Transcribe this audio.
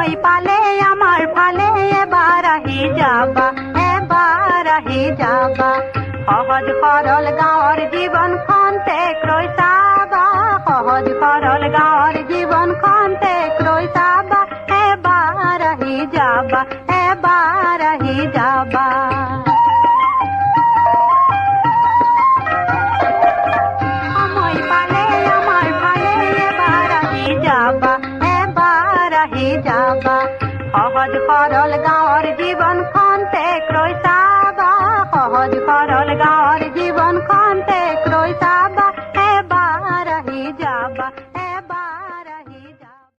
সময় পালে আমাৰ ফালে এবাৰ আহি যাবা, এবাৰ আহি যাবা। সহজ সৰল গাঁৱৰ জীৱনখন তেক ৰৈ চাবা, সহজ সৰল গাঁৱৰ জীৱনখন তেক ৰৈ চাবা। এবাৰ আহি যাবা, এবাৰ আহি যাবা। সময় পালে আমাৰ ফালে এবাৰ আহি যাবা, এবাৰ আহি যাবা। সহজ সৰল গাঁৱৰ জীৱনখন